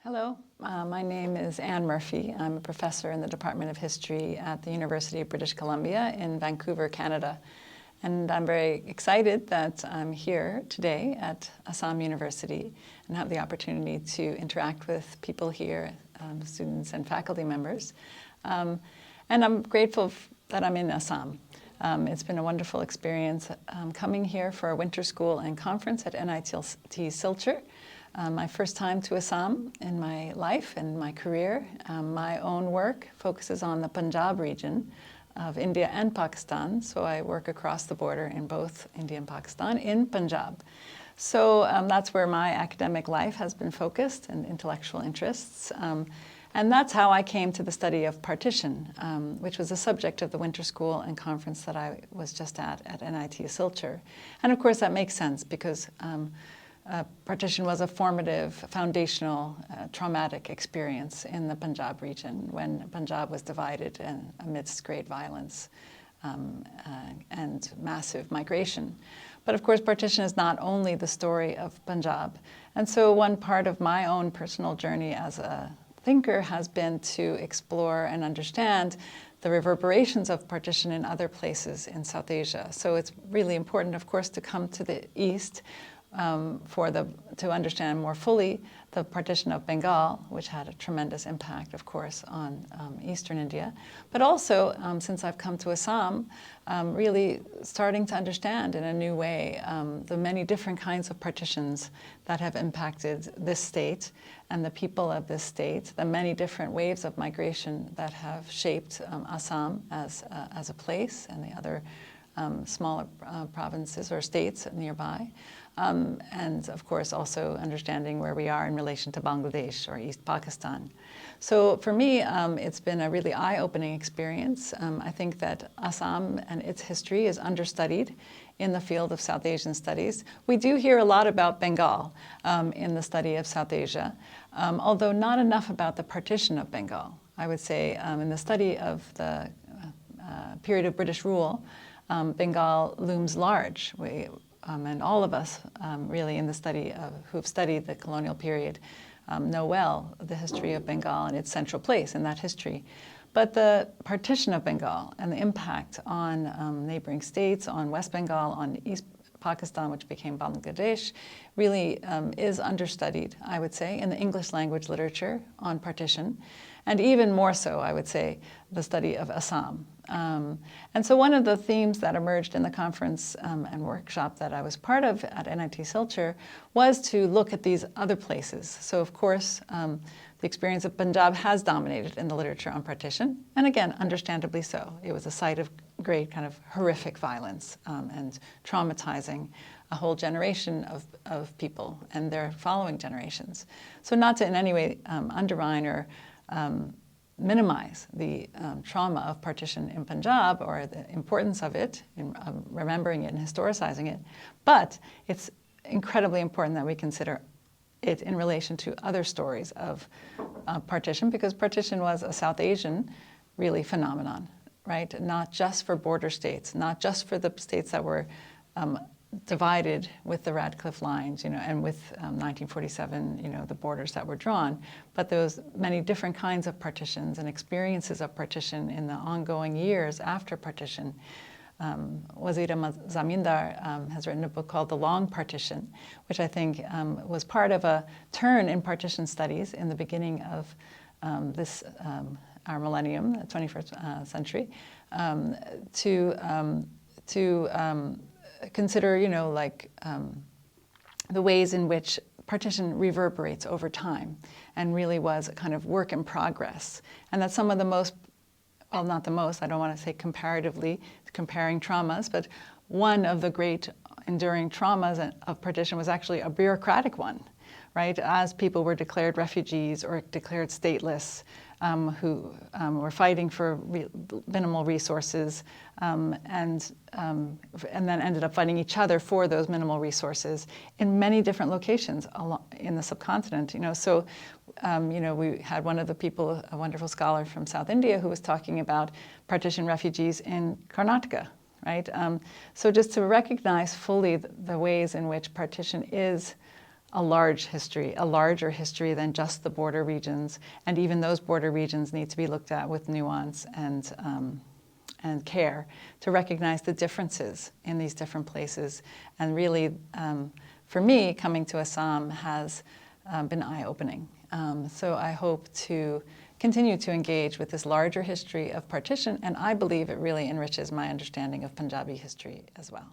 Hello, my name is Anne Murphy. I'm a professor in the Department of History at the University of British Columbia in Vancouver, Canada. And I'm very excited that I'm here today at Assam University and have the opportunity to interact with people here, students and faculty members. And I'm grateful that I'm in Assam. It's been a wonderful experience coming here for a winter school and conference at NIT Silchar. My first time to Assam in my life and my career. My own work focuses on the Punjab region of India and Pakistan, so I work across the border in both India and Pakistan in Punjab. So that's where my academic life has been focused and intellectual interests. And that's how I came to the study of partition, which was the subject of the winter school and conference that I was just at NIT Silchar. And of course that makes sense because partition was a formative, foundational, traumatic experience in the Punjab region when Punjab was divided and amidst great violence and massive migration. But of course, partition is not only the story of Punjab. And so one part of my own personal journey as a thinker has been to explore and understand the reverberations of partition in other places in South Asia. So it's really important, of course, to come to the East to understand more fully the partition of Bengal, which had a tremendous impact, of course, on Eastern India. But also, since I've come to Assam, really starting to understand in a new way the many different kinds of partitions that have impacted this state and the people of this state, the many different waves of migration that have shaped Assam as a place and the other smaller provinces or states nearby. And of course also understanding where we are in relation to Bangladesh or East Pakistan. So for me, it's been a really eye-opening experience. I think that Assam and its history is understudied in the field of South Asian studies. We do hear a lot about Bengal in the study of South Asia, although not enough about the partition of Bengal. I would say in the study of the period of British rule, Bengal looms large. And all of us really in the study who've studied the colonial period know well the history of Bengal and its central place in that history. But the partition of Bengal and the impact on neighboring states, on West Bengal, on East Pakistan, which became Bangladesh, really is understudied, I would say, in the English language literature on partition. And even more so, I would say, the study of Assam. And so one of the themes that emerged in the conference and workshop that I was part of at NIT Silchar was to look at these other places. So of course, the experience of Punjab has dominated in the literature on partition, and again, understandably so. It was a site of great kind of horrific violence and traumatizing a whole generation of people and their following generations. So not to in any way undermine or minimize the trauma of partition in Punjab or the importance of it, in remembering it and historicizing it, but it's incredibly important that we consider it in relation to other stories of partition, because partition was a South Asian, really, phenomenon, right? Not just for border states, not just for the states that were divided with the Radcliffe lines, and with 1947, the borders that were drawn, but those many different kinds of partitions and experiences of partition in the ongoing years after partition. Wazira Zamindar has written a book called The Long Partition, which I think was part of a turn in partition studies in the beginning of our millennium, the 21st century, to consider, the ways in which partition reverberates over time and really was a kind of work in progress. And that some of the most, well, not the most, I don't want to say comparatively, comparing traumas, but one of the great enduring traumas of partition was actually a bureaucratic one, right? As people were declared refugees or declared stateless, who were fighting for minimal resources and then ended up fighting each other for those minimal resources in many different locations in the subcontinent. So we had one of the people, a wonderful scholar from South India, who was talking about partition refugees in Karnataka, right? So just to recognize fully the ways in which partition is a larger history than just the border regions, and even those border regions need to be looked at with nuance and care to recognize the differences in these different places. And really, for me, coming to Assam has been eye-opening. So I hope to continue to engage with this larger history of partition, and I believe it really enriches my understanding of Punjabi history as well.